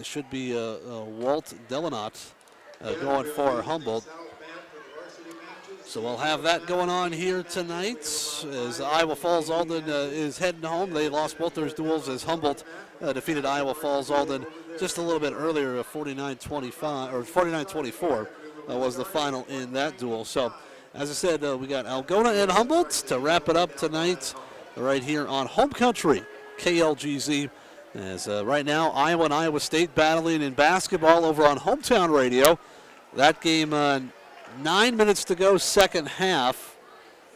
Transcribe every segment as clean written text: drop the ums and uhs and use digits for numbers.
It should be Walt Delanot going for Humboldt. So we'll have that going on here tonight as Iowa Falls Alden is heading home. They lost both their duels as Humboldt defeated Iowa Falls Alden just a little bit earlier, 49-25 or 49-24 was the final in that duel. So as I said, we got Algona and Humboldt to wrap it up tonight right here on Home Country KLGZ. As right now, Iowa and Iowa State battling in basketball over on Hometown Radio. That game 9 minutes to go, second half,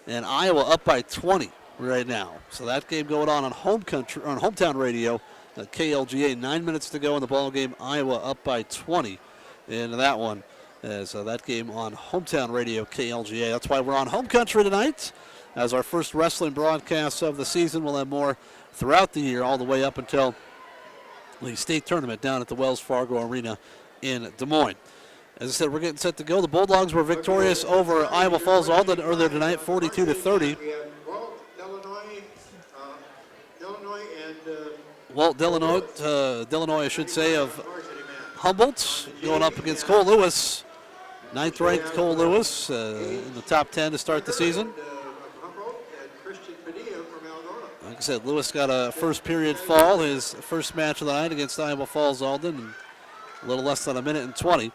and Iowa up by 20 right now. So that game going on Hometown Radio, KLGA. 9 minutes to go in the ball game. Iowa up by 20 in that one. As that game on Hometown Radio, KLGA. That's why we're on Home Country tonight. As our first wrestling broadcast of the season, we'll have more throughout the year, all the way up until the state tournament down at the Wells Fargo Arena in Des Moines. As I said, we're getting set to go. The Bulldogs were victorious over Iowa Falls Alden earlier tonight, 42-30. Walt Delanoy, I should say, of Humboldt going up against Cole Lewis. 9th-ranked Cole Lewis in the top 10 to start the season. Like I said, Lewis got a first period fall, his first match of the night against Iowa Falls Alden, in a little less than a minute and 20.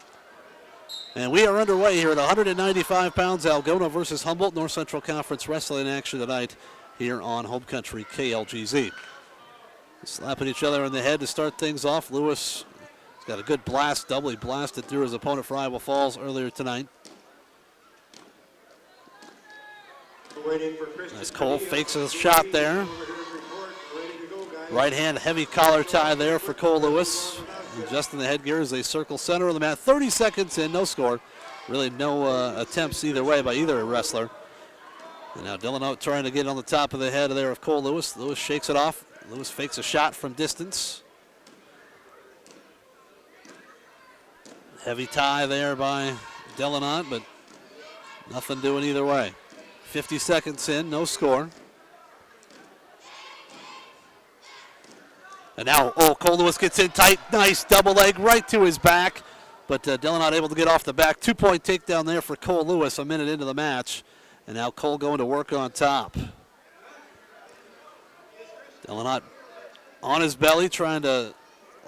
And we are underway here at 195 pounds, Algona versus Humboldt, North Central Conference wrestling action tonight here on Home Country KLGZ. Slapping each other in the head to start things off. Lewis has got a good blast, doubly blasted through his opponent for Iowa Falls earlier tonight. As Cole fakes a shot there. Right hand heavy collar tie there for Cole Lewis. Adjusting the headgear as they circle center of the mat. 30 seconds in, no score. Really no attempts either way by either wrestler. And now Delano trying to get on the top of the head there of Cole Lewis. Lewis shakes it off. Lewis fakes a shot from distance. Heavy tie there by Delanot, but nothing doing either way. 50 seconds in, no score. And now, Cole Lewis gets in tight. Nice double leg right to his back. But Delanot able to get off the back. 2-point takedown there for Cole Lewis a minute into the match. And now Cole going to work on top. Delanot on his belly trying to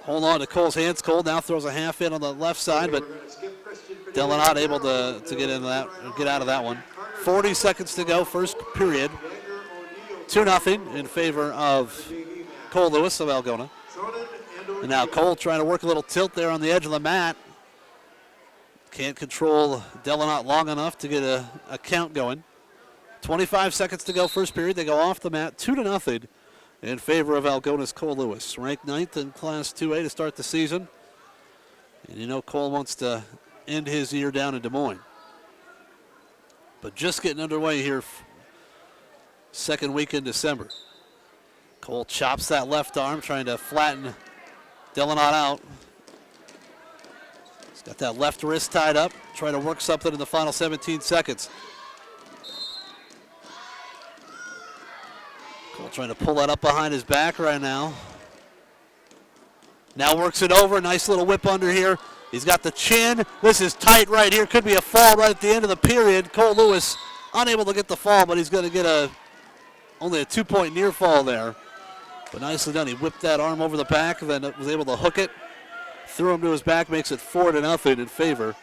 hold on to Cole's hands. Cole now throws a half in on the left side, but Delanot able to get into that, get out of that one. 40 seconds to go, first period. 2-0 in favor of Cole Lewis of Algona. And now Cole trying to work a little tilt there on the edge of the mat. Can't control Delanot long enough to get a count going. 25 seconds to go, first period. They go off the mat, 2-0 in favor of Algona's Cole Lewis. Ranked 9th in Class 2A to start the season. And you know Cole wants to end his year down in Des Moines. But just getting underway here, second week in December. Cole chops that left arm, trying to flatten Delanot out. He's got that left wrist tied up, trying to work something in the final 17 seconds. Cole trying to pull that up behind his back right now. Now works it over, nice little whip under here. He's got the chin. This is tight right here. Could be a fall right at the end of the period. Cole Lewis unable to get the fall, but he's going to get only a 2-point near fall there. But nicely done. He whipped that arm over the back and then was able to hook it. Threw him to his back, makes it 4-0 in favor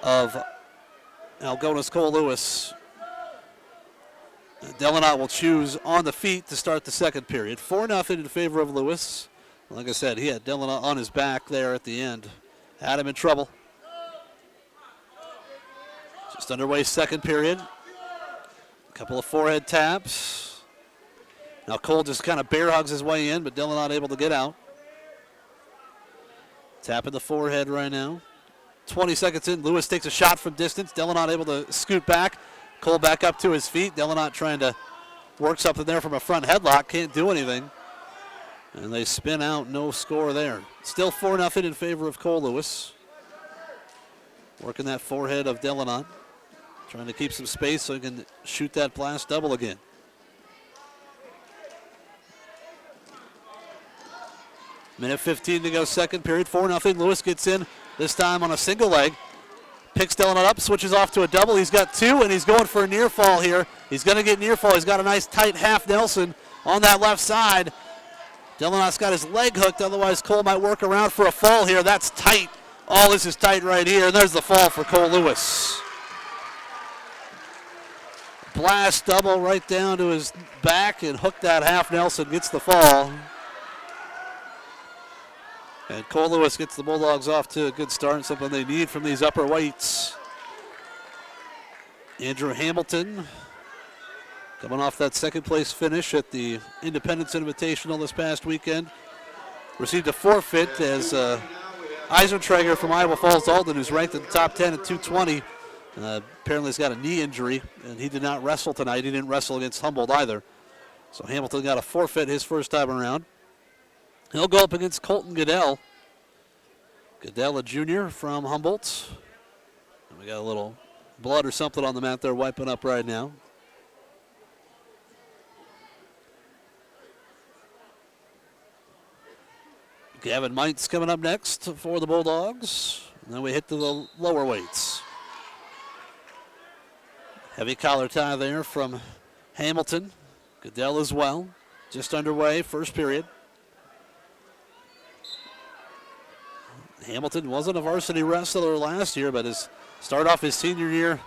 of Algona's Cole Lewis. Delanot will choose on the feet to start the second period. 4-0 in favor of Lewis. Like I said, he had Delanot on his back there at the end. Had him in trouble. Just underway second period. A couple of forehead taps. Now Cole just kind of bear hugs his way in, but Delanot able to get out. Tapping the forehead right now. 20 seconds in, Lewis takes a shot from distance. Delanot able to scoot back. Cole back up to his feet. Delanot trying to work something there from a front headlock. Can't do anything. And they spin out, no score there. Still 4-0 in favor of Cole Lewis. Working that forehead of Delanot. Trying to keep some space so he can shoot that blast double again. Minute 15 to go, second period, 4-0. Lewis gets in, this time on a single leg. Picks Delonot up, switches off to a double. He's got two, and he's going for a near fall here. He's going to get near fall. He's got a nice tight half Nelson on that left side. Delonot's got his leg hooked, otherwise Cole might work around for a fall here. That's tight. All this is tight right here, and there's the fall for Cole Lewis. Blast double right down to his back and hooked that half Nelson, gets the fall. And Cole Lewis gets the Bulldogs off to a good start, something they need from these upper weights. Andrew Hamilton coming off that second place finish at the Independence Invitational this past weekend. Received a forfeit as Eisentrager from Iowa Falls Alden, who's ranked in the top 10 at 220. Apparently he's got a knee injury, and he did not wrestle tonight. He didn't wrestle against Humboldt either. So Hamilton got a forfeit his first time around. He'll go up against Colton Goodell. Goodell, a junior from Humboldt. And we got a little blood or something on the mat there wiping up right now. Gavin Mites coming up next for the Bulldogs. And then we hit to the lower weights. Heavy collar tie there from Hamilton. Goodell as well. Just underway, first period. Hamilton wasn't a varsity wrestler last year, but has started off his senior year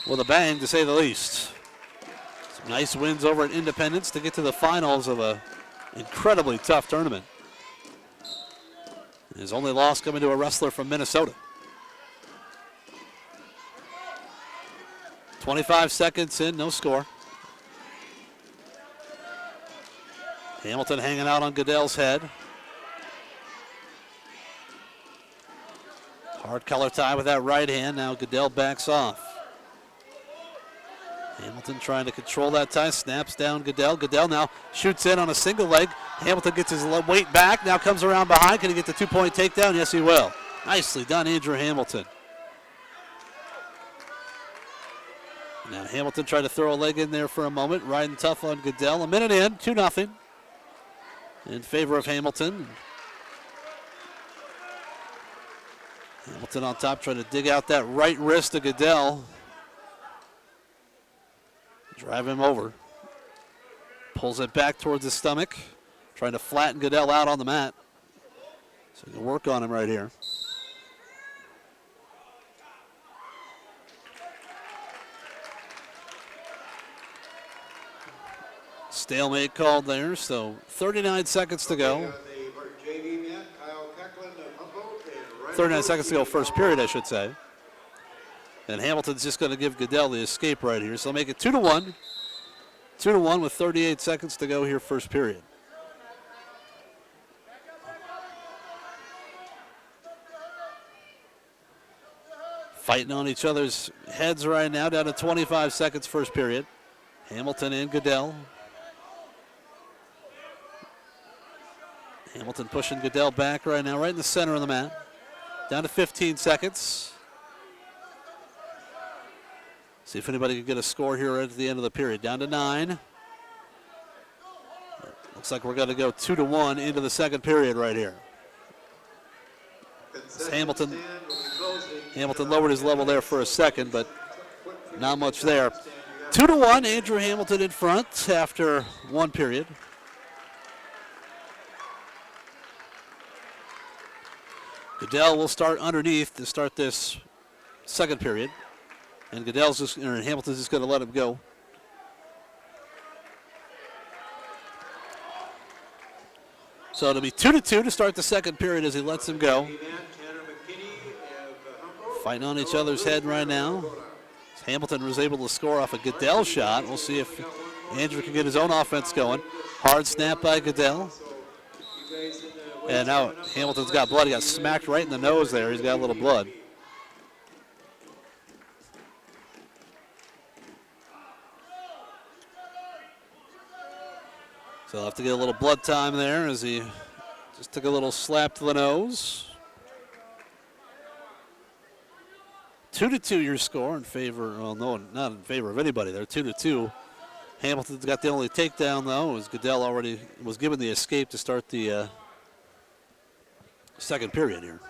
with a bang, to say the least. Some nice wins over at Independence to get to the finals of an incredibly tough tournament. His only loss coming to a wrestler from Minnesota. 25 seconds in, no score. Hamilton hanging out on Goodell's head. Hard collar tie with that right hand. Now Goodell backs off. Hamilton trying to control that tie. Snaps down Goodell. Goodell now shoots in on a single leg. Hamilton gets his weight back. Now comes around behind. Can he get the 2-point takedown? Yes, he will. Nicely done, Andrew Hamilton. Now Hamilton tried to throw a leg in there for a moment. Riding tough on Goodell. A minute in, 2-0 in favor of Hamilton. Hamilton on top trying to dig out that right wrist of Goodell. Drive him over. Pulls it back towards his stomach. Trying to flatten Goodell out on the mat. So he can work on him right here. Stalemate called there, so 39 seconds to go. 39 seconds to go, first period, I should say. And Hamilton's just going to give Goodell the escape right here. So they'll make it 2-1. 2-1 with 38 seconds to go here, first period. Fighting on each other's heads right now, down to 25 seconds, first period. Hamilton and Goodell. Hamilton pushing Goodell back right now, right in the center of the mat. Down to 15 seconds. See if anybody can get a score here right at the end of the period. Down to 9. Looks like we're going to go 2-1 into the second period right here. Hamilton lowered his level there for a second, but not much there. 2-1, Andrew Hamilton in front after one period. Goodell will start underneath to start this second period. And Hamilton's just going to let him go. So it'll be 2-2 to start the second period as he lets him go. Fighting on each other's head right now. Hamilton was able to score off a Goodell shot. We'll see if Andrew can get his own offense going. Hard snap by Goodell. And now Hamilton's got blood. He got smacked right in the nose there. He's got a little blood. So he'll have to get a little blood time there as he just took a little slap to the nose. 2-2 your score in favor, well, no, not in favor of anybody there, 2-2. Hamilton's got the only takedown, though, as Goodell already was given the escape to start the second period here.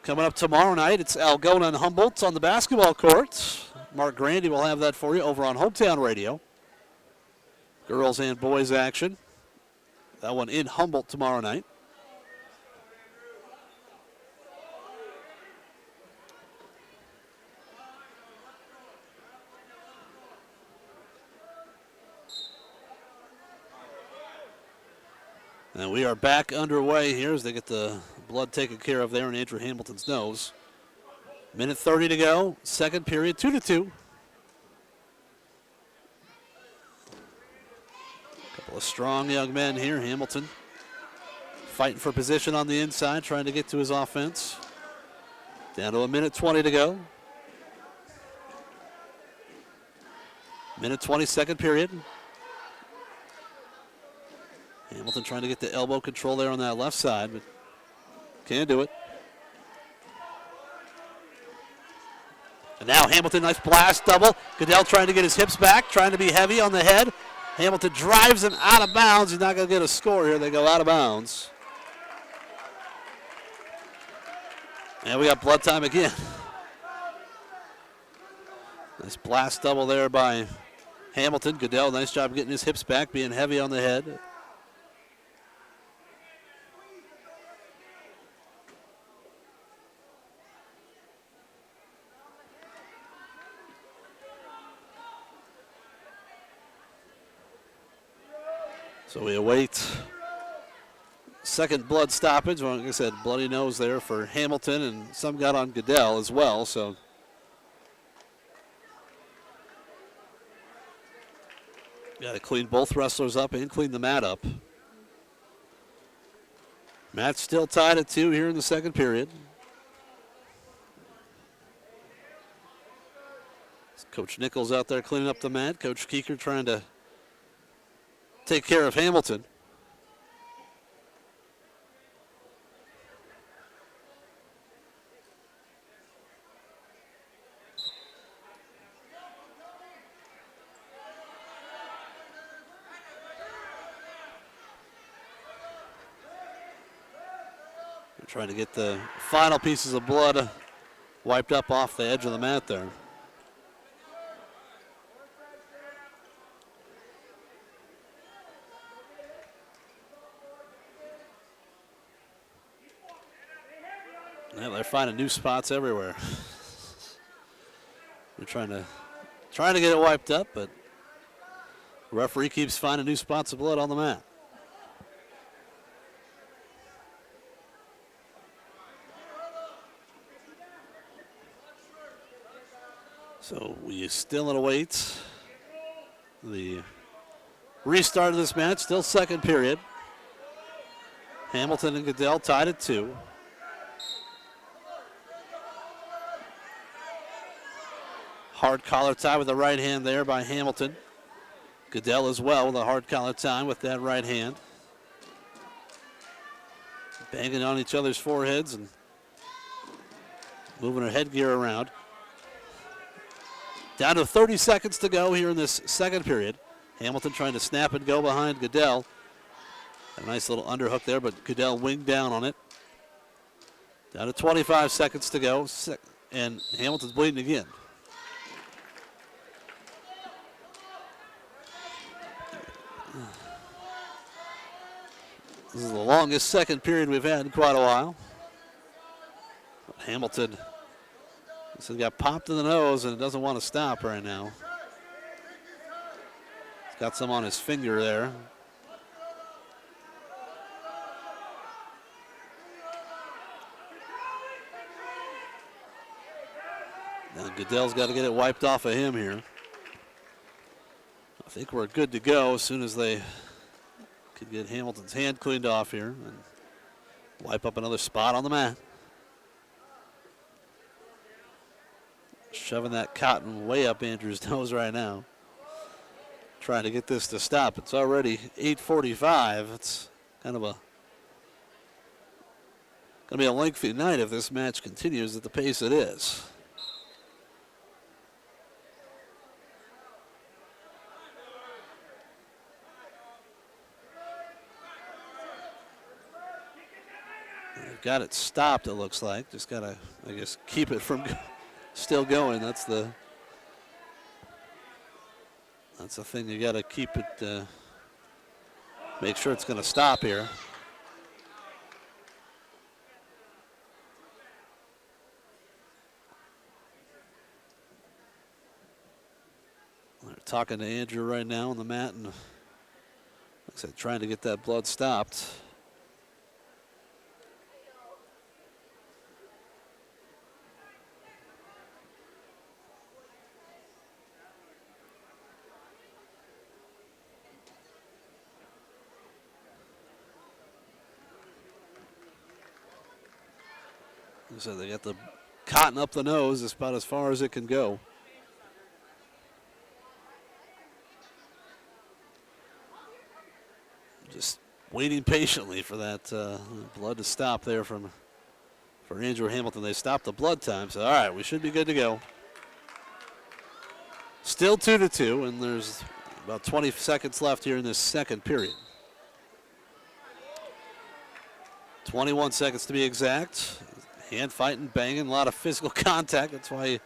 Coming up tomorrow night, it's Algona and Humboldt on the basketball court. Mark Grandy will have that for you over on Hometown Radio. Girls and boys action. That one in Humboldt tomorrow night. And we are back underway here as they get the blood taken care of there in Andrew Hamilton's nose. Minute 30 to go, second period, 2-2. Couple of strong young men here. Hamilton fighting for position on the inside, trying to get to his offense. Down to a minute 20 to go. Minute 20, second period. Hamilton trying to get the elbow control there on that left side, but can't do it. And now Hamilton, nice blast double. Goodell trying to get his hips back, trying to be heavy on the head. Hamilton drives him out of bounds. He's not going to get a score here. They go out of bounds. And we got blood time again. Nice blast double there by Hamilton. Goodell, nice job getting his hips back, being heavy on the head. So we await second blood stoppage. Well, like I said, bloody nose there for Hamilton, and some got on Goodell as well. So got to clean both wrestlers up and clean the mat up. Match still tied at 2 here in the second period. Coach Nichols out there cleaning up the mat. Coach Keeker trying to take care of Hamilton. They're trying to get the final pieces of blood wiped up off the edge of the mat there. Yeah, they're finding new spots everywhere. They're trying to get it wiped up, but the referee keeps finding new spots of blood on the mat. So we still await the restart of this match. Still second period. Hamilton and Goodell tied at 2. Hard collar tie with the right hand there by Hamilton. Goodell as well with a hard collar tie with that right hand. Banging on each other's foreheads and moving her headgear around. Down to 30 seconds to go here in this second period. Hamilton trying to snap and go behind Goodell. A nice little underhook there, but Goodell winged down on it. Down to 25 seconds to go, and Hamilton's bleeding again. This is the longest second period we've had in quite a while. But Hamilton got popped in the nose and doesn't want to stop right now. He's got some on his finger there. Now Goodell's got to get it wiped off of him here. I think we're good to go as soon as they could get Hamilton's hand cleaned off here and wipe up another spot on the mat. Shoving that cotton way up Andrew's nose right now. Trying to get this to stop. It's already 8:45. It's kind of going to be a lengthy night if this match continues at the pace it is. Got it stopped, it looks like. Just got to, I guess, keep it from still going. That's the thing. You got to keep it, make sure it's going to stop here. They're talking to Andrew right now on the mat, and like I said, trying to get that blood stopped. So they got the cotton up the nose. It's about as far as it can go. Just waiting patiently for that blood to stop there for Andrew Hamilton. They stopped the blood time, so all right, we should be good to go. Still 2-2, and there's about 20 seconds left here in this second period. 21 seconds to be exact. Hand fighting, banging, a lot of physical contact. That's why you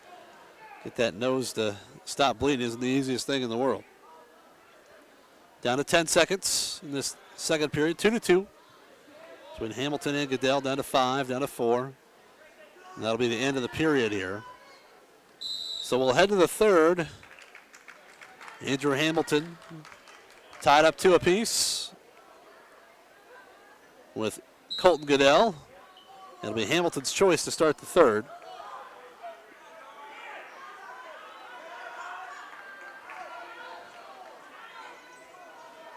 get that nose to stop bleeding. Isn't the easiest thing in the world. Down to 10 seconds in this second period, 2-2. Between Hamilton and Goodell, down to 5, down to 4. And that'll be the end of the period here. So we'll head to the third. Andrew Hamilton tied up 2 apiece with Colton Goodell. It'll be Hamilton's choice to start the third.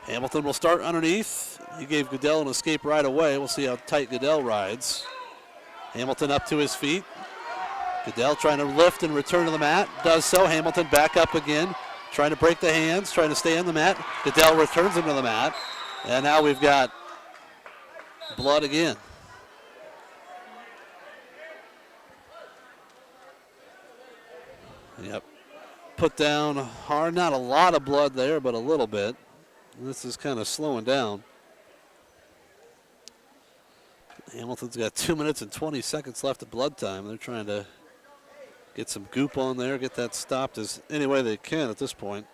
Hamilton will start underneath. He gave Goodell an escape right away. We'll see how tight Goodell rides. Hamilton up to his feet. Goodell trying to lift and return to the mat. Does so. Hamilton back up again. Trying to break the hands. Trying to stay on the mat. Goodell returns him to the mat. And now we've got blood again. Yep. Put down hard. Not a lot of blood there, but a little bit. This is kind of slowing down. Hamilton's got 2 minutes and 20 seconds left of blood time. They're trying to get some goop on there, get that stopped as any way they can at this point.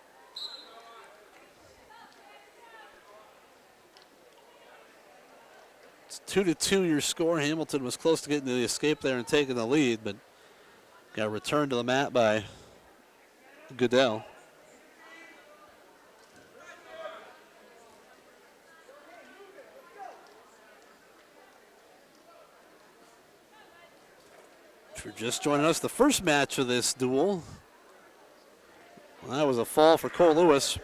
It's 2-2 your score. Hamilton was close to getting the escape there and taking the lead, but got returned to the mat by Goodell. For just joining us, the first match of this duel. Well, that was a fall for Cole Lewis.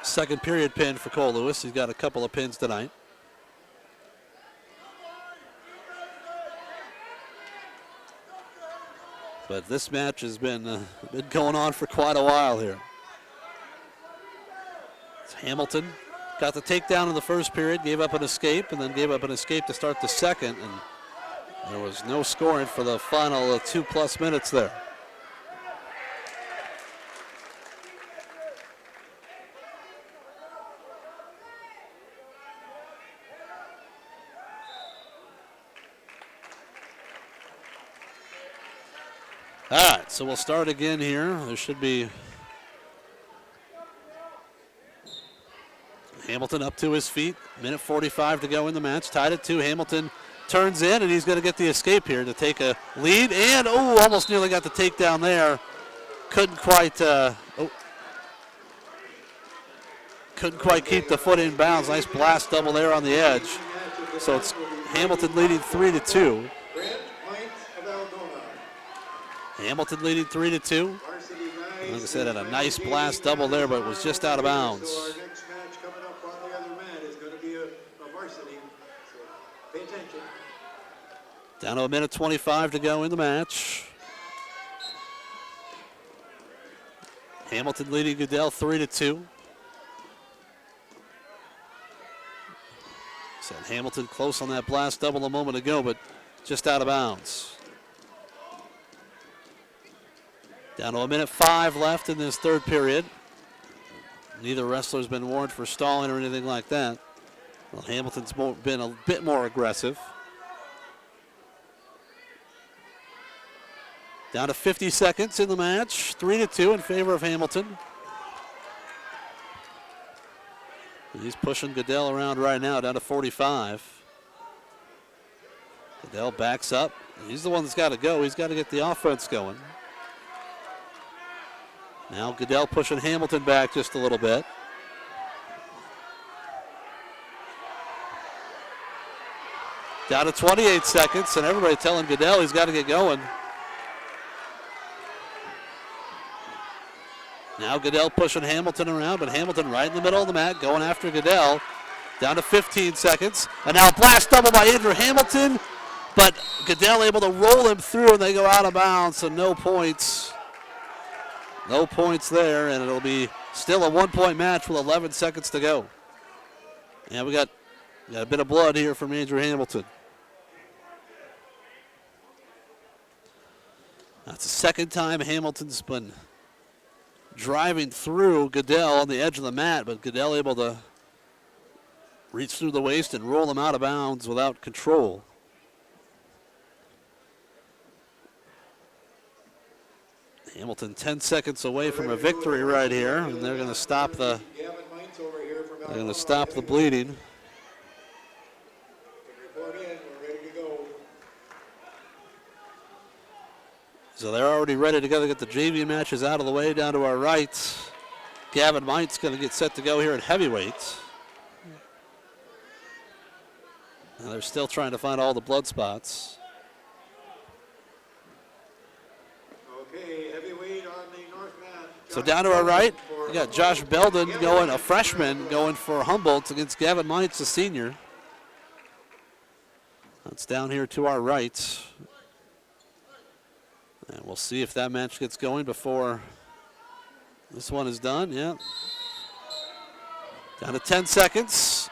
Second period pin for Cole Lewis. He's got a couple of pins tonight. But this match has been going on for quite a while here. It's Hamilton got the takedown in the first period, gave up an escape, and then gave up an escape to start the second. And there was no scoring for the final 2+ minutes there. All right, so we'll start again here. There should be Hamilton up to his feet. Minute 45 to go in the match. Tied at 2. Hamilton turns in, and he's going to get the escape here to take a lead. And, almost nearly got the takedown there. Couldn't quite keep the foot in bounds. Nice blast double there on the edge. So it's Hamilton leading 3-2. Hamilton leading 3-2. Like I said, had a nice blast double there, but it was just out of bounds. Down to a minute 25 to go in the match. Hamilton leading Goodell 3-2. Said Hamilton close on that blast double a moment ago, but just out of bounds. Down to a minute 5 left in this third period. Neither wrestler's been warned for stalling or anything like that. Well, Hamilton's been a bit more aggressive. Down to 50 seconds in the match. 3-2 in favor of Hamilton. He's pushing Goodell around right now, down to 45. Goodell backs up. He's the one that's got to go. He's got to get the offense going. Now Goodell pushing Hamilton back just a little bit. Down to 28 seconds, and everybody telling Goodell he's got to get going. Now Goodell pushing Hamilton around, but Hamilton right in the middle of the mat, going after Goodell. Down to 15 seconds. And now blast double by Andrew Hamilton, but Goodell able to roll him through, and they go out of bounds, so no points. No points there, and it'll be still a 1-point match with 11 seconds to go. Yeah, we got a bit of blood here from Andrew Hamilton. That's the second time Hamilton's been driving through Goodell on the edge of the mat, but Goodell able to reach through the waist and roll him out of bounds without control. Hamilton 10 seconds away from a victory right here, and they're going to stop the bleeding. So they're already ready to go to get the JV matches out of the way. Down to our right, Gavin Might's going to get set to go here at heavyweight. Now they're still trying to find all the blood spots. Okay, heavyweight on the north mat. So down to our right, we got Josh Belden going, a freshman, going for Humboldt against Gavin Might's, a senior. That's down here to our right. And we'll see if that match gets going before this one is done. Yeah. Down to 10 seconds.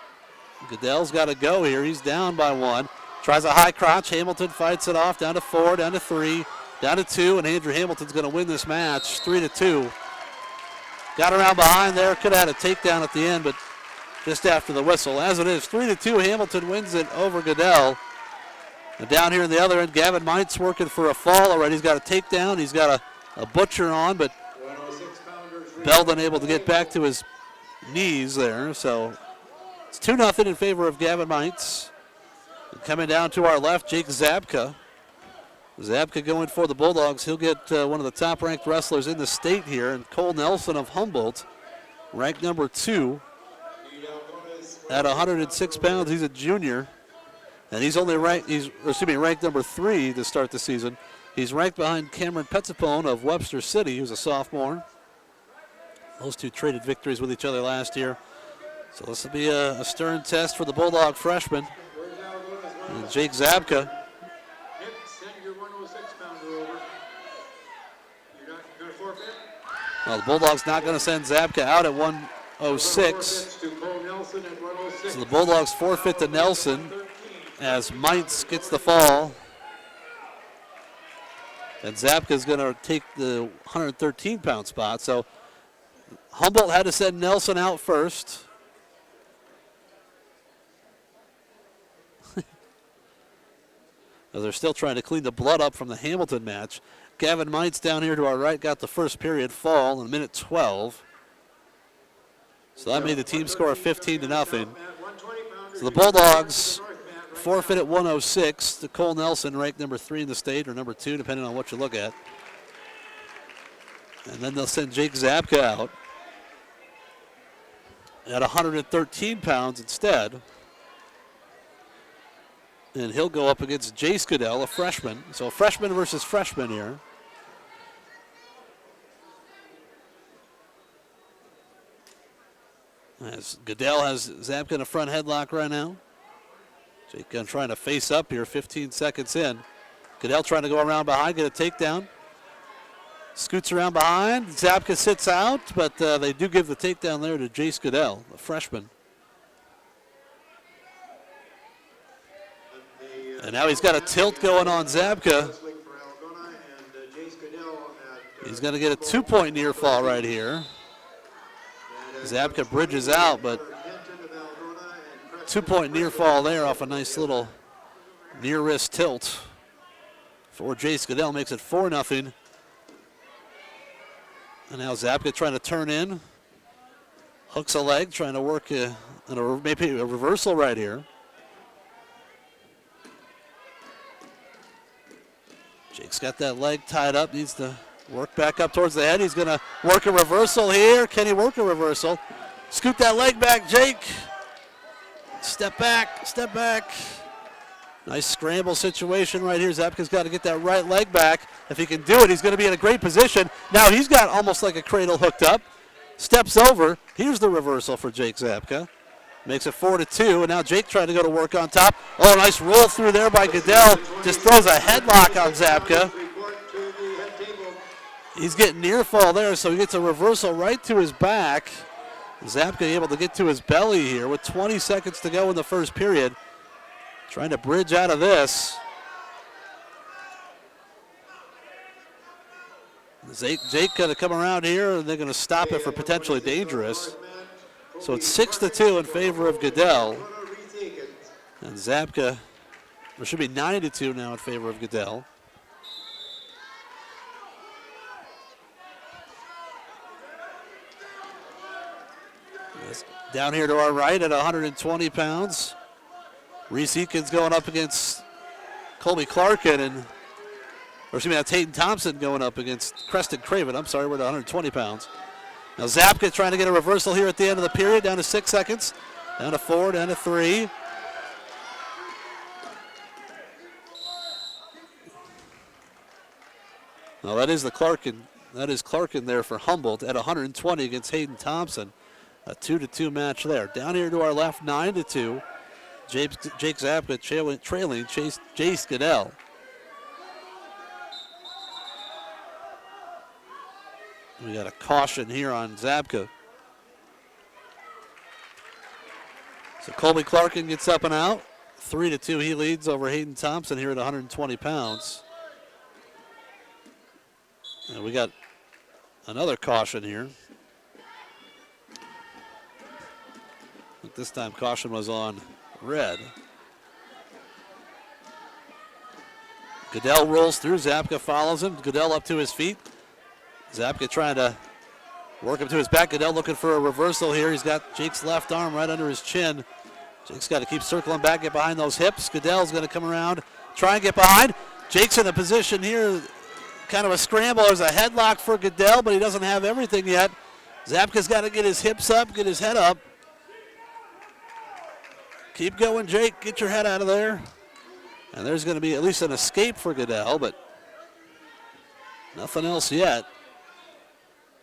Goodell's got to go here. He's down by 1. Tries a high crotch. Hamilton fights it off. Down to 4, down to 3, down to 2, and Andrew Hamilton's going to win this match 3-2. Got around behind there. Could have had a takedown at the end, but just after the whistle. As it is, 3-2. Hamilton wins it over Goodell. And down here in the other end, Gavin Might's working for a fall already. He's got a takedown. He's got a butcher on, but Belden able to get back to his knees there. So it's 2-0 in favor of Gavin Might's. Coming down to our left, Jake Zabka. Zabka going for the Bulldogs. He'll get one of the top-ranked wrestlers in the state here, and Cole Nelson of Humboldt, ranked number 2 at 106 pounds. He's a junior. And he's only ranked, ranked number 3 to start the season. He's ranked behind Cameron Petzapone of Webster City, who's a sophomore. Those two traded victories with each other last year. So this will be a stern test for the Bulldog freshman. And Jake Zabka. Well, the Bulldogs not going to send Zabka out at 106. So the Bulldogs forfeit to Nelson, as Mites gets the fall. And Zabka's going to take the 113-pound spot. So Humboldt had to send Nelson out first. They're still trying to clean the blood up from the Hamilton match. Gavin Mites down here to our right got the first period fall in minute 12. So that made the team score 15-0. So the Bulldogs forfeit at 106 to Cole Nelson, ranked number 3 in the state, or number 2, depending on what you look at. And then they'll send Jake Zabka out at 113 pounds instead. And he'll go up against Jace Goodell, a freshman. So freshman versus freshman here. As Goodell has Zabka in a front headlock right now. Jake Gunn trying to face up here, 15 seconds in. Goodell trying to go around behind, get a takedown. Scoots around behind. Zabka sits out, but they do give the takedown there to Jace Goodell, a freshman. And now he's got a tilt going on Zabka. He's going to get a 2-point near fall right here. Zabka bridges out, but 2-point near fall there off a nice little near wrist tilt. for Jace Goodell, makes it 4-0. And now Zapka trying to turn in. Hooks a leg, trying to work maybe a reversal right here. Jake's got that leg tied up, needs to work back up towards the head. He's going to work a reversal here. Can he work a reversal? Scoop that leg back, Jake. Step back, step back. Nice scramble situation right here. Zapka's got to get that right leg back. If he can do it, he's going to be in a great position. Now he's got almost like a cradle hooked up. Steps over. Here's the reversal for Jake Zapka. Makes it 4-2, and now Jake trying to go to work on top. Oh, nice roll through there by Goodell. Just throws a headlock on Zapka. He's getting near fall there, so he gets a reversal right to his back. Zapka able to get to his belly here with 20 seconds to go in the first period. Trying to bridge out of this. Jake going to come around here, and they're going to stop it for potentially dangerous. So it's 6-2 in favor of Goodell. And Zapka, there should be 9-2 now in favor of Goodell. Down here to our right at 120 pounds. Reese Eakins going up against Colby Clarkin, that's Hayden Thompson going up against Creston Craven. I'm sorry, we're at 120 pounds. Now Zapka trying to get a reversal here at the end of the period, down to 6 seconds, down to 4, down to 3. Now that is Clarkin there for Humboldt at 120 against Hayden Thompson. A 2-2 match there. Down here to our left, 9-2. Jake Zapka trailing Jace Goodell. We got a caution here on Zapka. So Colby Clarkin gets up and out. 3-2, he leads over Hayden Thompson here at 120 pounds. And we got another caution here. But this time caution was on red. Goodell rolls through, Zapka follows him. Goodell up to his feet. Zapka trying to work him to his back. Goodell looking for a reversal here. He's got Jake's left arm right under his chin. Jake's got to keep circling back, get behind those hips. Goodell's going to come around, try and get behind. Jake's in a position here, kind of a scramble. There's a headlock for Goodell, but he doesn't have everything yet. Zapka's got to get his hips up, get his head up. Keep going, Jake. Get your head out of there. And there's going to be at least an escape for Goodell, but nothing else yet.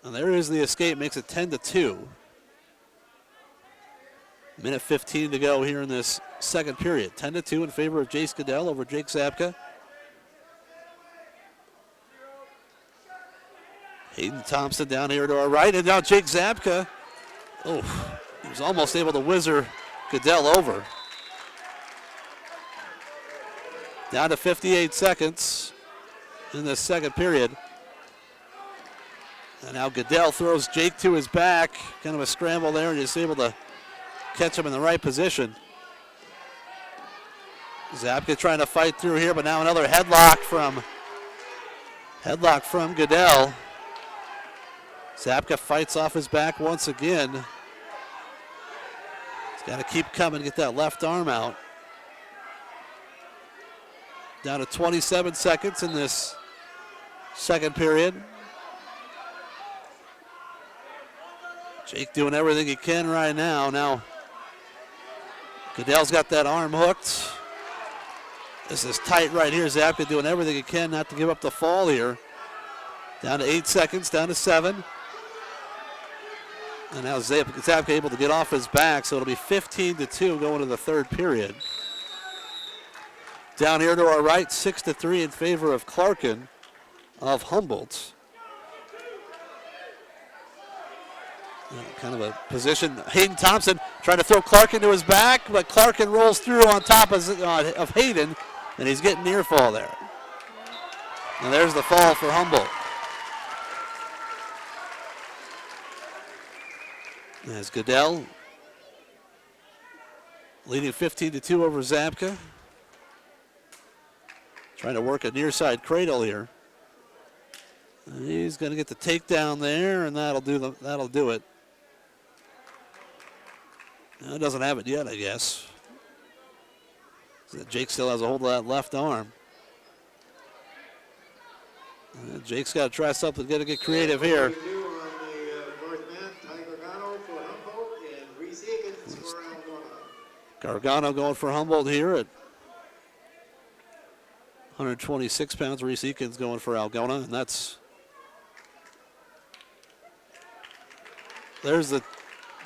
And there is the escape, makes it 10-2. Minute 15 to go here in this second period. 10-2 in favor of Jace Goodell over Jake Zapka. Hayden Thompson down here to our right, and now Jake Zapka. Oh, he was almost able to whizzer Goodell over. Down to 58 seconds in this second period. And now Goodell throws Jake to his back. Kind of a scramble there, and he's able to catch him in the right position. Zapka trying to fight through here, but now another headlock from Goodell. Zapka fights off his back once again. He's got to keep coming, get that left arm out. Down to 27 seconds in this second period. Jake doing everything he can right now. Now, Goodell's got that arm hooked. This is tight right here. Zapka doing everything he can not to give up the fall here. Down to 8 seconds, down to 7. And now Zapka able to get off his back, so it'll be 15-2 going to the third period. Down here to our right, 6-3 in favor of Clarkin of Humboldt. Kind of a position. Hayden Thompson trying to throw Clarkin to his back, but Clarkin rolls through on top of Hayden, and he's getting near fall there. And there's the fall for Humboldt. As Goodell leading 15-2 over Zapka. Trying to work a near side cradle here. And he's going to get the takedown there, and that'll do it. No, doesn't have it yet, I guess. Jake still has a hold of that left arm. Jake's got to try something, got to get creative here. Gargano going for Humboldt here at 126 pounds. Reese Eakins going for Algona, and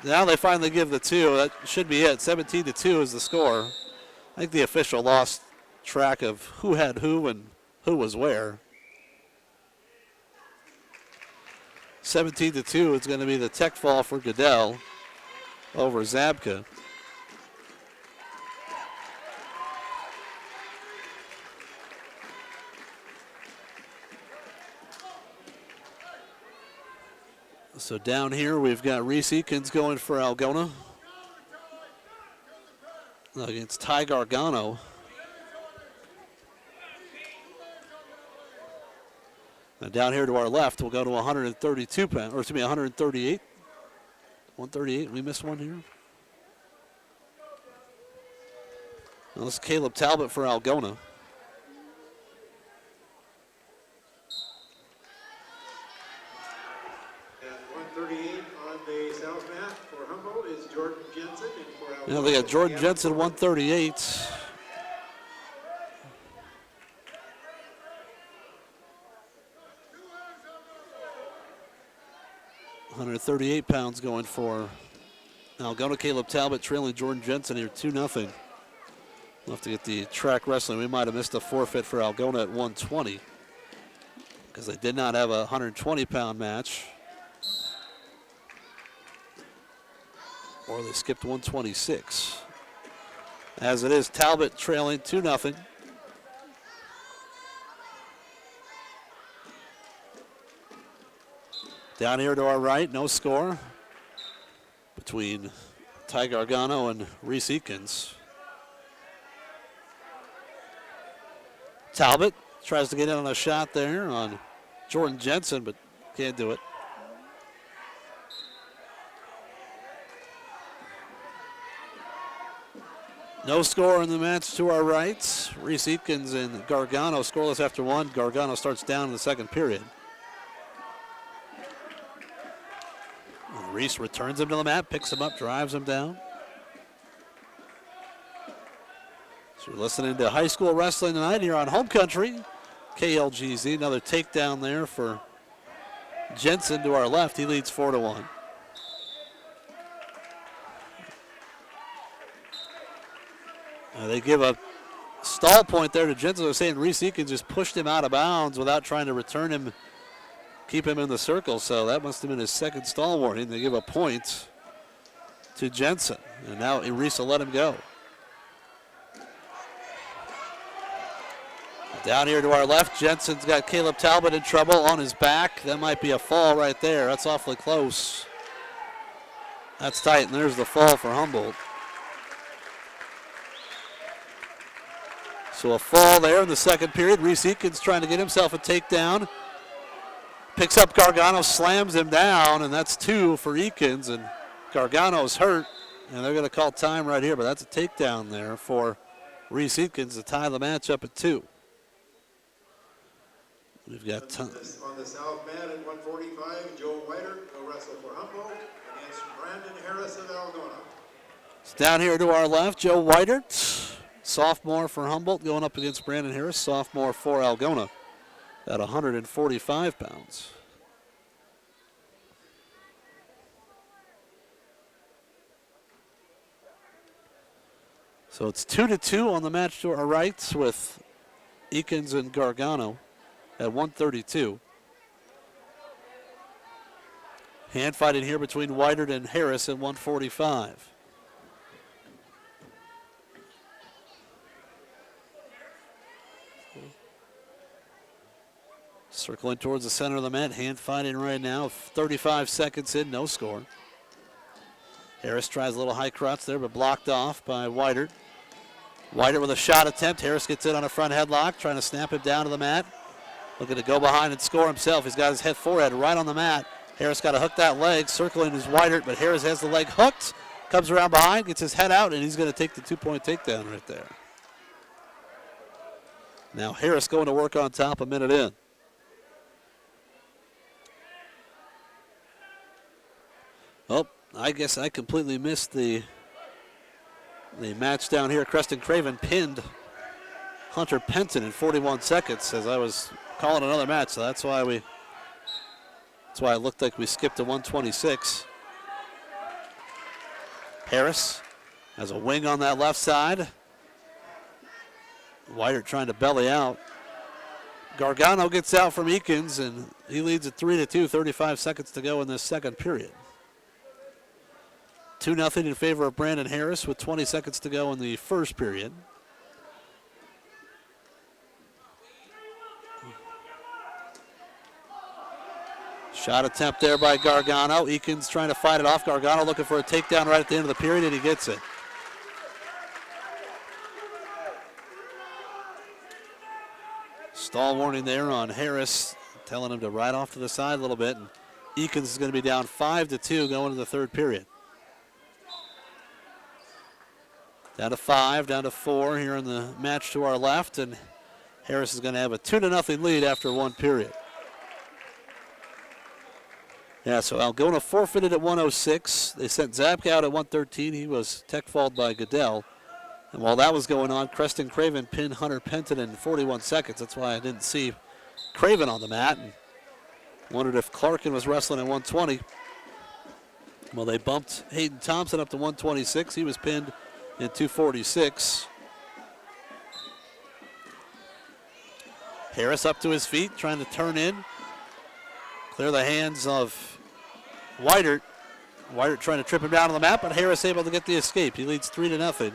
now they finally give the two. That should be it. 17-2 is the score. I think the official lost track of who had who and who was where. 17-2 is going to be the tech fall for Goodell over Zabka. So down here we've got Reese Eakins going for Algona against Ty Gargano. And down here to our left, we'll go to 132 pounds, or excuse me, 138. 138, we missed one here. Well, this is Caleb Talbot for Algona. Now they got Jordan Jensen, 138. £138 going for Algona. Caleb Talbot trailing Jordan Jensen here 2-0. We'll have to get the track wrestling. We might have missed a forfeit for Algona at 120 because they did not have a 120-pound match. Or they skipped 126. As it is, Talbot trailing 2-0. Down here to our right, no score between Ty Gargano and Reese Eakins. Talbot tries to get in on a shot there on Jordan Jensen, but can't do it. No score in the match to our right. Reese Eakins and Gargano scoreless after one. Gargano starts down in the second period. And Reese returns him to the mat, picks him up, drives him down. So we're listening to high school wrestling tonight here on Home Country. KLGZ, another takedown there for Jensen to our left. He leads 4-1. They give a stall point there to Jensen. They're saying Reese Eakins just pushed him out of bounds without trying to return him, keep him in the circle. So that must have been his second stall warning. They give a point to Jensen. And now Reese will let him go. Down here to our left, Jensen's got Caleb Talbot in trouble on his back. That might be a fall right there. That's awfully close. That's tight, and there's the fall for Humboldt. So a fall there in the second period. Reese Eakins trying to get himself a takedown. Picks up Gargano, slams him down, and that's two for Eakins. And Gargano's hurt, and they're going to call time right here, but that's a takedown there for Reese Eakins to tie the match up at 2. We've got time. On the south mat at 145, Joe Whiter will wrestle for Humboldt against Brandon Harris of Algona. It's down here to our left, Joe Whitert. Sophomore for Humboldt going up against Brandon Harris, sophomore for Algona at 145 pounds. So it's 2-2 on the match to our right with Eakins and Gargano at 132. Hand fighting here between Whitert and Harris at 145. Circling towards the center of the mat, hand fighting right now. 35 seconds in, no score. Harris tries a little high crotch there, but blocked off by Whitert. Whiter with a shot attempt. Harris gets in on a front headlock, trying to snap him down to the mat. Looking to go behind and score himself. He's got his head forehead right on the mat. Harris got to hook that leg, circling his Whiter, but Harris has the leg hooked, comes around behind, gets his head out, and he's going to take the 2-point takedown right there. Now Harris going to work on top a minute in. Oh, I guess I completely missed the match down here. Creston Craven pinned Hunter Penton in 41 seconds as I was calling another match, so that's why it looked like we skipped to 126. Harris has a wing on that left side. Whiter trying to belly out. Gargano gets out from Eakins, and he leads at 3-2, 35 seconds to go in this second period. 2-0 in favor of Brandon Harris with 20 seconds to go in the first period. Shot attempt there by Gargano. Eakins trying to fight it off. Gargano looking for a takedown right at the end of the period, and he gets it. Stall warning there on Harris, telling him to ride off to the side a little bit. And Eakins is going to be down 5-2 going into the third period. Down to 5, down to 4 here in the match to our left, and Harris is going to have a 2-0 lead after one period. Yeah, so Algona forfeited at 106. They sent Zabka out at 113. He was tech-fauled by Goodell. And while that was going on, Creston Craven pinned Hunter Penton in 41 seconds. That's why I didn't see Craven on the mat. And wondered if Clarkin was wrestling at 120. Well, they bumped Hayden Thompson up to 126. He was pinned in 246. Harris up to his feet, trying to turn in. Clear the hands of Whiter. Whiter trying to trip him down on the mat, but Harris able to get the escape. He leads 3-0.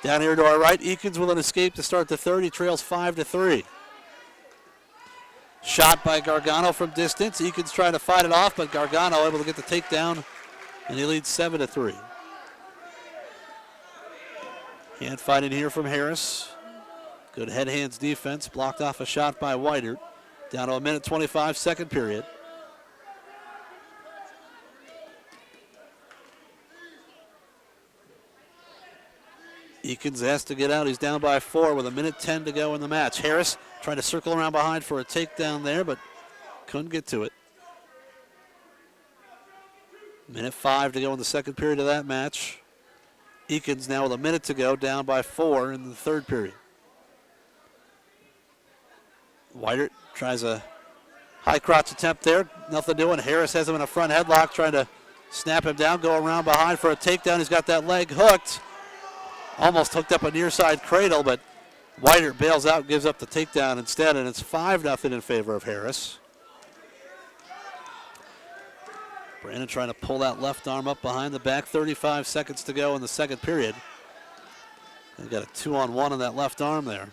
Down here to our right, Eakins with an escape to start the third. He trails 5-3. Shot by Gargano from distance. Eakins trying to fight it off, but Gargano able to get the takedown, and he leads 7-3. Hand fighting here from Harris. Good head-hands defense. Blocked off a shot by Whiter. Down to 1:25, second period. Eakins has to get out. He's down by 4 with 1:10 to go in the match. Harris trying to circle around behind for a takedown there, but couldn't get to it. 1:05 to go in the second period of that match. Eakins now with 1 minute to go, down by 4 in the third period. Whiter tries a high crotch attempt there. Nothing doing. Harris has him in a front headlock, trying to snap him down, go around behind for a takedown. He's got that leg hooked. Almost hooked up a near side cradle, but Whiter bails out, gives up the takedown instead, and it's 5-0 in favor of Harris. Brandon trying to pull that left arm up behind the back. 35 seconds to go in the second period. They've got a 2-on-1 on that left arm there.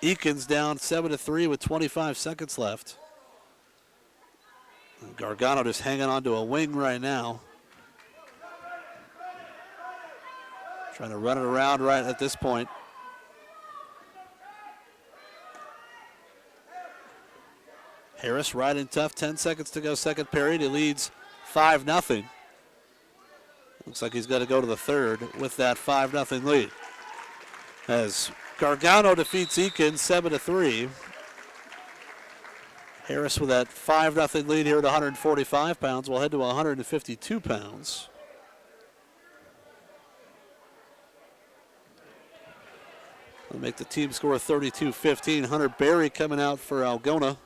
Eakins down 7-3 with 25 seconds left. And Gargano just hanging on to a wing right now. Trying to run it around right at this point. Harris riding tough, 10 seconds to go second period. He leads 5-0. Looks like he's got to go to the third with that 5-0 lead. As Gargano defeats Eakins 7-3. Harris with that 5-0 lead here at 145 pounds. We'll head to 152 pounds. We'll make the team score 32-15. Hunter Berry coming out for Algona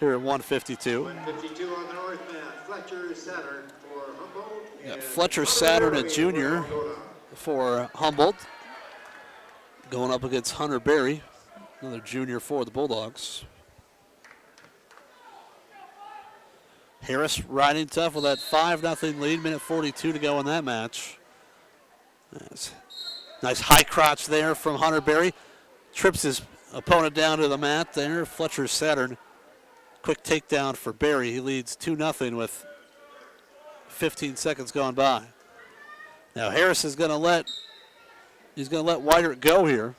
here at 152. 152 on the north man. Fletcher Saturn for Humboldt. Got Fletcher Saturn, a junior for Humboldt, going up against Hunter Berry, another junior for the Bulldogs. Harris riding tough with that 5-0 lead, 1:42 to go in that match. Nice high crotch there from Hunter Berry. Trips his opponent down to the mat there. Fletcher Saturn, quick takedown for Berry. He leads 2-0 with 15 seconds gone by. Now Harris is going to let He's going to let Weidert go here.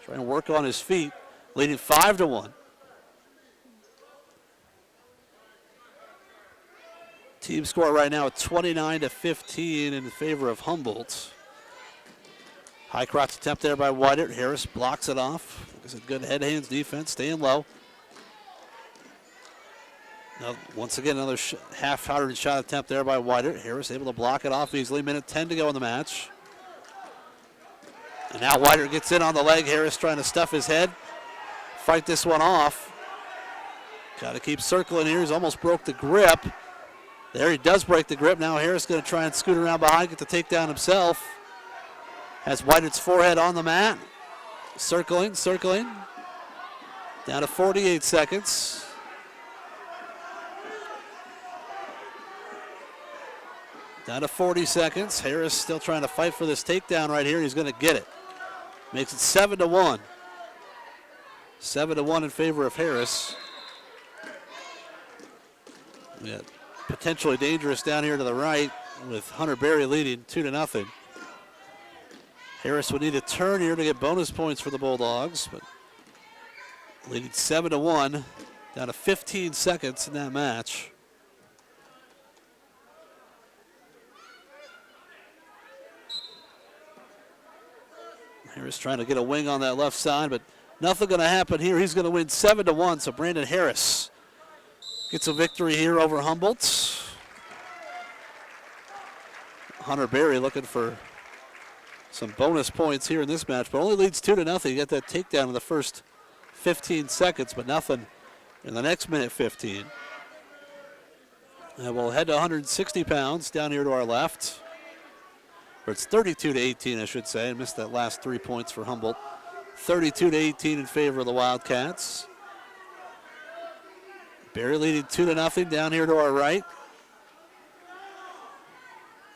Trying to work on his feet, leading 5-1. Team score right now at 29-15 in favor of Humboldt. High crotch attempt there by Weidert. Harris blocks it off. Like I said, good head hands defense, staying low. Now, once again, another half-hearted shot attempt there by Weidert. Harris able to block it off easily. Minute 10 to go in the match. And now Weidert gets in on the leg. Harris trying to stuff his head. Fight this one off. Got to keep circling here. He's almost broke the grip. There he does break the grip. Now Harris going to try and scoot around behind, get the takedown himself. Has Weidert's forehead on the mat. Circling. Down to 48 seconds. Down to 40 seconds. Harris still trying to fight for this takedown right here. He's going to get it. Makes it 7-1. 7-1 in favor of Harris. We got potentially dangerous down here to the right with Hunter Berry leading 2-0. Harris would need a turn here to get bonus points for the Bulldogs, but leading 7-1, down to 15 seconds in that match. Harris trying to get a wing on that left side, but nothing going to happen here. He's going to win 7-1, so Brandon Harris gets a victory here over Humboldt. Hunter Berry looking for some bonus points here in this match, but only leads 2-0. You got that takedown in the first 15 seconds, but nothing in the next minute 15. And we'll head to 160 pounds down here to our left. Or it's 32-18, I should say. I missed that last 3 points for Humboldt. 32-18 in favor of the Wildcats. Berry leading 2-0 down here to our right.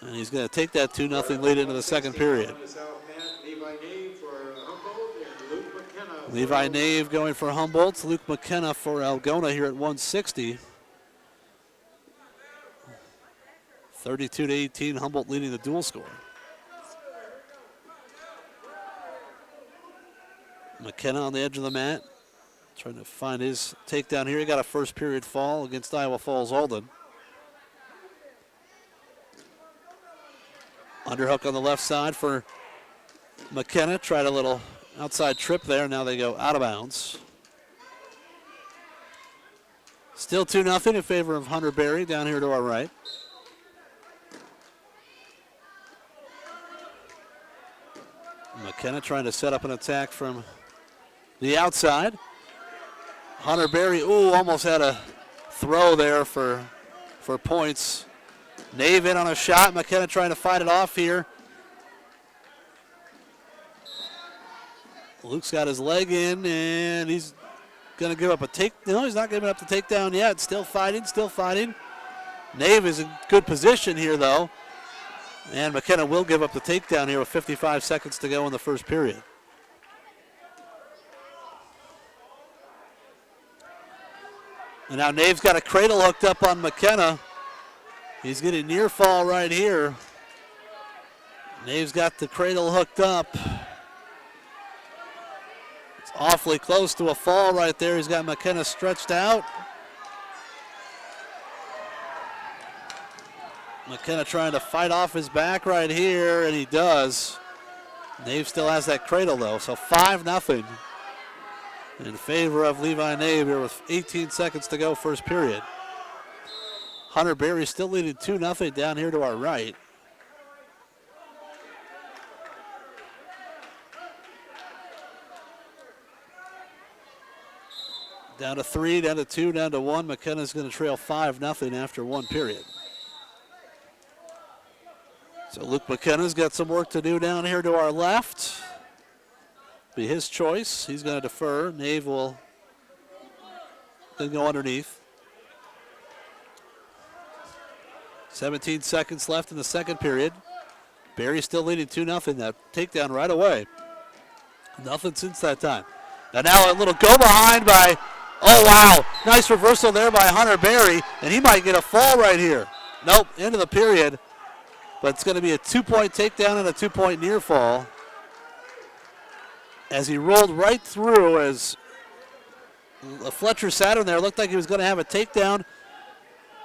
And he's going to take that 2-0 lead into the second period. Levi Nave going for Humboldt. Luke McKenna for Algona here at 160. 32-18, Humboldt leading the dual score. McKenna on the edge of the mat, trying to find his takedown here. He got a first period fall against Iowa Falls Alden. Underhook on the left side for McKenna. Tried a little outside trip there. Now they go out of bounds. Still 2-0 in favor of Hunter Berry down here to our right. McKenna trying to set up an attack from the outside. Hunter Berry, almost had a throw there for points. Nave in on a shot. McKenna trying to fight it off here. Luke's got his leg in, and he's going to give up a take. No, he's not giving up the takedown yet. Still fighting. Nave is in good position here, though. And McKenna will give up the takedown here with 55 seconds to go in the first period. And now Nave's got a cradle hooked up on McKenna. He's getting near fall right here. Nave's got the cradle hooked up. It's awfully close to a fall right there. He's got McKenna stretched out. McKenna trying to fight off his back right here, and he does. Nave still has that cradle, though, so 5-0 in favor of Levi Nave here with 18 seconds to go, first period. Hunter Berry still leading 2-0 down here to our right. Down to 3, down to 2, down to 1. McKenna's going to trail 5-0 after one period. So Luke McKenna's got some work to do down here to our left. Be his choice. He's going to defer. Nave will then go underneath. 17 seconds left in the second period. Berry still leading 2-0. That takedown right away. Nothing since that time. And now a little go behind by, wow. Nice reversal there by Hunter Berry, and he might get a fall right here. Nope, end of the period. But it's going to be a 2-point takedown and a 2-point near fall. as he rolled right through as Fletcher sat in there. Looked like he was going to have a takedown.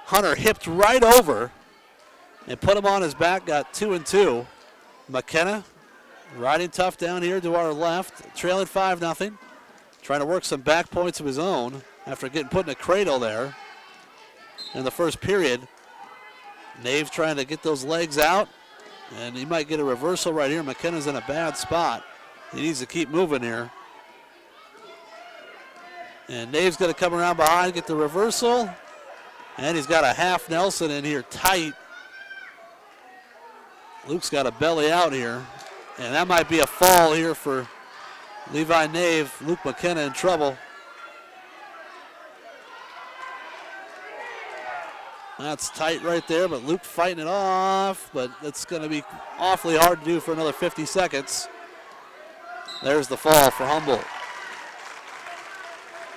Hunter hipped right over and put him on his back, got 2 and 2. McKenna riding tough down here to our left, trailing 5-0. Trying to work some back points of his own after getting put in a cradle there in the first period. Nave trying to get those legs out, and he might get a reversal right here. McKenna's in a bad spot. He needs to keep moving here. And Nave's going to come around behind, get the reversal, and he's got a half Nelson in here tight. Luke's got a belly out here, and that might be a fall here for Levi Nave. Luke McKenna in trouble. That's tight right there, but Luke fighting it off, but it's going to be awfully hard to do for another 50 seconds. There's the fall for Humboldt.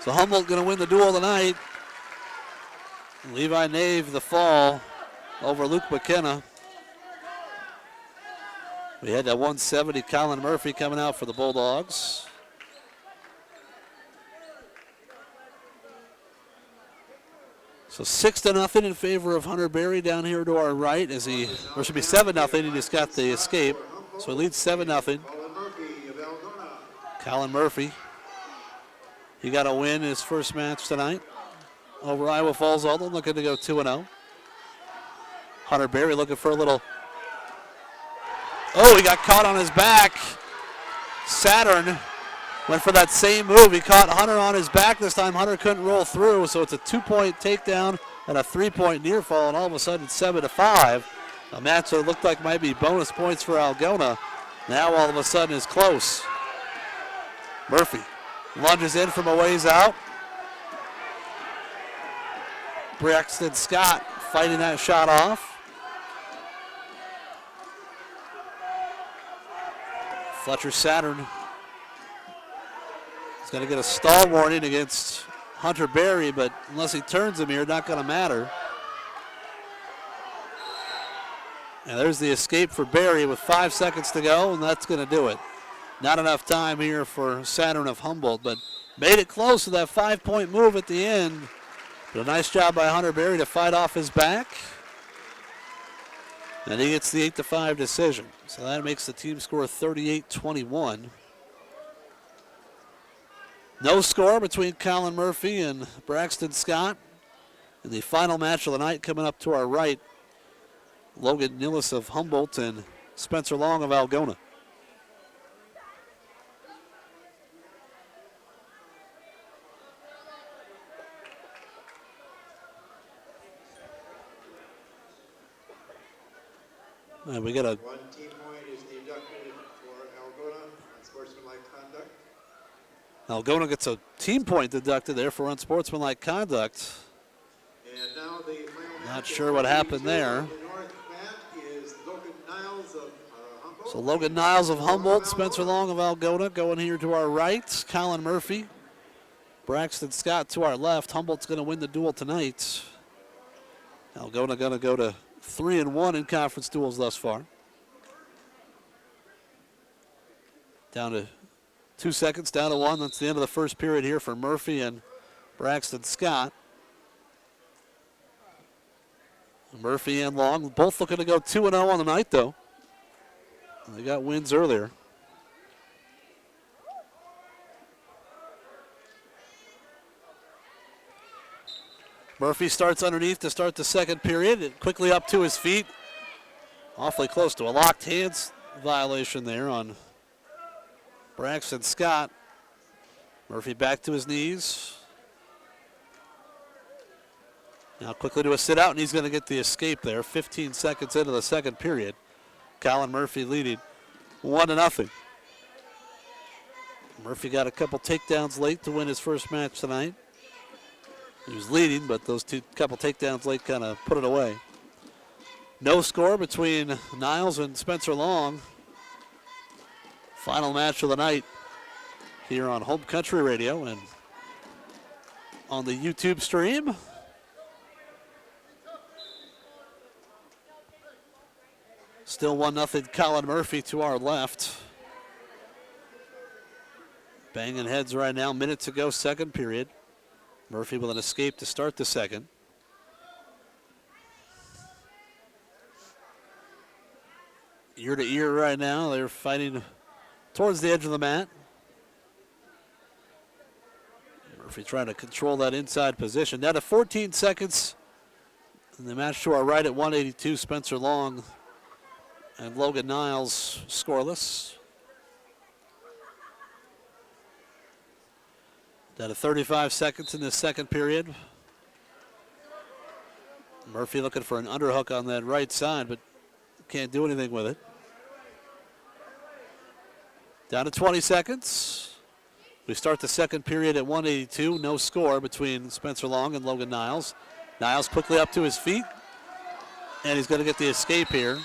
So Humboldt going to win the duel tonight. Levi Nave the fall over Luke McKenna. We had that 170 Colin Murphy coming out for the Bulldogs. So 6-0 in favor of Hunter Berry down here to our right as he, or should be 7-0, he just got the escape. So he leads 7-0. Colin Murphy, he got a win in his first match tonight over Iowa Falls Alden, looking to go 2-0. Hunter Berry looking for a little. Oh, he got caught on his back. Saturn went for that same move. He caught Hunter on his back this time. Hunter couldn't roll through, so it's a 2-point takedown and a 3-point near fall, and all of a sudden it's 7-5. A match that looked like might be bonus points for Algona. Now all of a sudden is close. Murphy lunges in from a ways out. Braxton Scott fighting that shot off. Fletcher Saturn is going to get a stall warning against Hunter Berry, but unless he turns him here, not going to matter. And there's the escape for Berry with 5 seconds to go, and that's going to do it. Not enough time here for Saturn of Humboldt, but made it close to that 5-point move at the end. But a nice job by Hunter Berry to fight off his back. And he gets the 8-5 decision. So that makes the team score 38-21. No score between Colin Murphy and Braxton Scott. In the final match of the night coming up to our right, Logan Nillis of Humboldt and Spencer Long of Algona. And we got a 1 team point is deducted for Algona on sportsmanlike conduct. Algona gets a team point deducted there for unsportsmanlike conduct. And now the final Not sure what happened there. The north mat is Logan Niles of Humboldt. So Logan Niles of Humboldt, Spencer Long of Algona going here to our right. Colin Murphy, Braxton Scott to our left. Humboldt's going to win the duel tonight. Algona going to go to 3-1 in conference duels thus far. Down to 2 seconds, down to 1. That's the end of the first period here for Murphy and Braxton Scott. Murphy and Long both looking to go 2-0 on the night, though. They got wins earlier. Murphy starts underneath to start the second period. And quickly up to his feet. Awfully close to a locked hands violation there on Braxton Scott. Murphy back to his knees. Now quickly to a sit out, and he's going to get the escape there. 15 seconds into the second period. Colin Murphy leading 1-0. Murphy got a couple takedowns late to win his first match tonight. He was leading, but those couple takedowns late kind of put it away. No score between Niles and Spencer Long. Final match of the night here on Home Country Radio and on the YouTube stream. Still 1-0 Colin Murphy to our left. Banging heads right now. Minute to go, second period. Murphy with an escape to start the second. Ear to ear right now. They're fighting towards the edge of the mat. Murphy trying to control that inside position. Down to 14 seconds. And the match to our right at 182, Spencer Long and Logan Niles scoreless. Down to 35 seconds in this second period. Murphy looking for an underhook on that right side, but can't do anything with it. Down to 20 seconds. We start the second period at 182. No score between Spencer Long and Logan Niles. Niles quickly up to his feet, and he's going to get the escape here.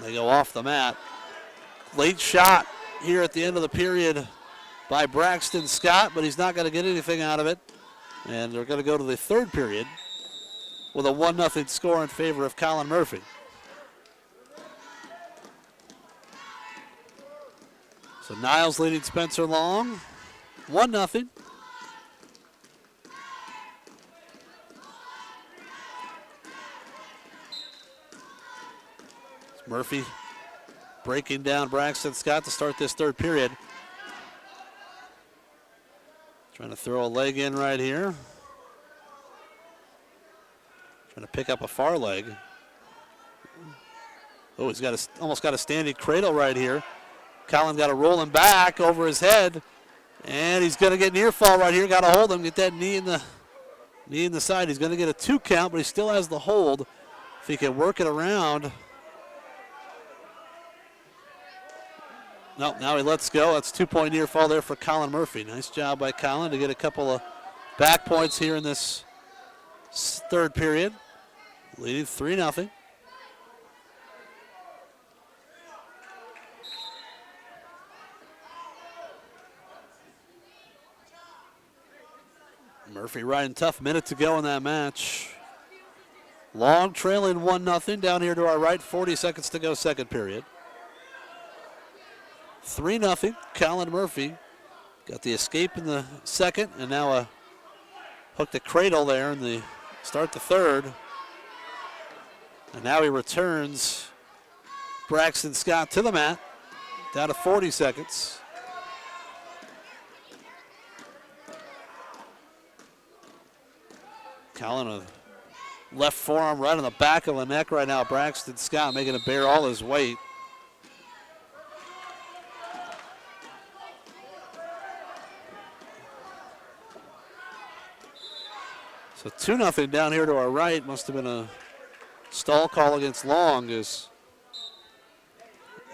They go off the mat. Late shot here at the end of the period by Braxton Scott, but he's not going to get anything out of it. And they're going to go to the third period with a 1-0 score in favor of Colin Murphy. So Niles leading Spencer Long, 1-0. Murphy breaking down Braxton Scott to start this third period. Trying to throw a leg in right here. Trying to pick up a far leg. Oh, he's got almost got a standing cradle right here. Colin got to roll him back over his head, and he's going to get near fall right here. Got to hold him, get that knee in the side. He's going to get a 2 count, but he still has the hold. If he can work it around. Nope, now he lets go. That's 2-point near fall there for Colin Murphy. Nice job by Colin to get a couple of back points here in this third period. Leading 3-0. Murphy riding tough. Minute to go in that match. Long trailing 1-0 down here to our right. 40 seconds to go, second period. 3-0. Colin Murphy got the escape in the second, and now a hook to cradle there in the start the third. And now he returns Braxton Scott to the mat. Down to 40 seconds. Colin with left forearm right on the back of the neck right now. Braxton Scott making him bear all his weight. So 2-0 down here to our right. Must have been a stall call against Long as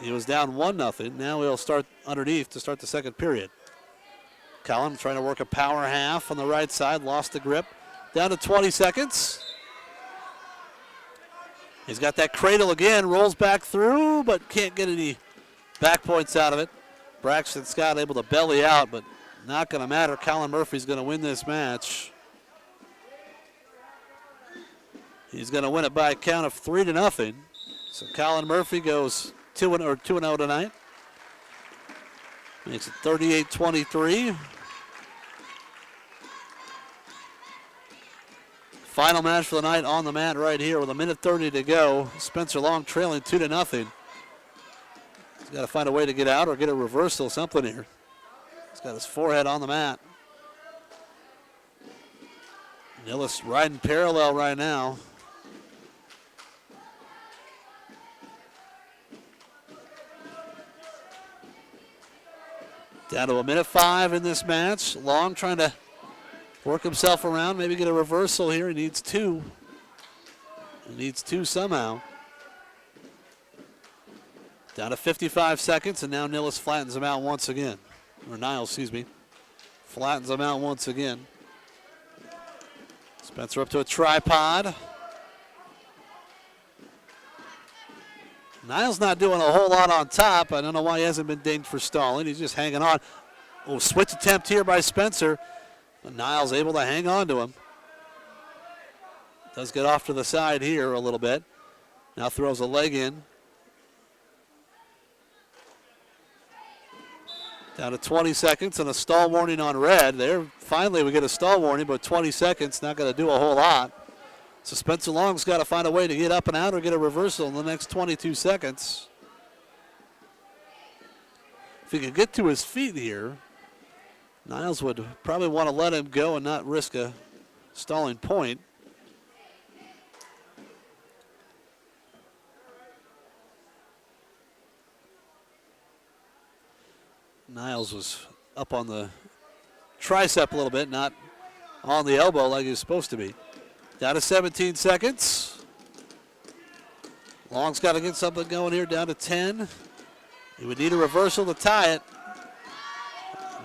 he was down 1-0. Now he'll start underneath to start the second period. Colin trying to work a power half on the right side. Lost the grip. Down to 20 seconds. He's got that cradle again. Rolls back through, but can't get any back points out of it. Braxton Scott able to belly out, but not going to matter. Colin Murphy's going to win this match. He's going to win it by a count of 3-0. So Colin Murphy goes 2-0 tonight. Makes it 38-23. Final match for the night on the mat right here with 1:30 to go. Spencer Long trailing 2-0. He's got to find a way to get out or get a reversal, something here. He's got his forehead on the mat. Nilles riding parallel right now. Down to 1:05 in this match. Long trying to work himself around, maybe get a reversal here. He needs 2. He needs 2 somehow. Down to 55 seconds, and now Nilles flattens him out once again. Or Niles, excuse me. Flattens him out once again. Spencer up to a tripod. Niles not doing a whole lot on top. I don't know why he hasn't been dinged for stalling. He's just hanging on. Oh, switch attempt here by Spencer. But Niles able to hang on to him. Does get off to the side here a little bit. Now throws a leg in. Down to 20 seconds and a stall warning on red. There, finally we get a stall warning, but 20 seconds, not going to do a whole lot. So Spencer Long's got to find a way to get up and out or get a reversal in the next 22 seconds. If he could get to his feet here, Niles would probably want to let him go and not risk a stalling point. Niles was up on the tricep a little bit, not on the elbow like he was supposed to be. Down to 17 seconds. Long's got to get something going here, down to 10. He would need a reversal to tie it.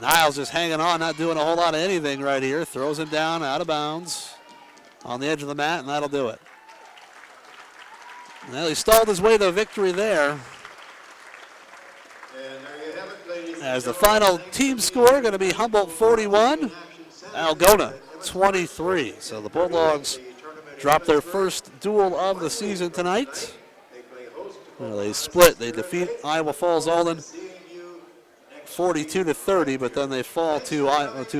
Niles just hanging on, not doing a whole lot of anything right here. Throws him down, out of bounds, on the edge of the mat, and that'll do it. Well, he stalled his way to victory there. As the final team score going to be Humboldt 41, Algona 23. So the Bulldogs drop their first duel of the season tonight. Well, they split. They defeat Iowa Falls Alden 42-30, but then they fall to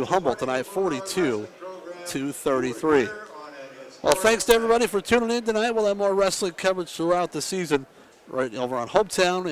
Humboldt tonight 42-33. Well, thanks to everybody for tuning in tonight. We'll have more wrestling coverage throughout the season right over on Hometown.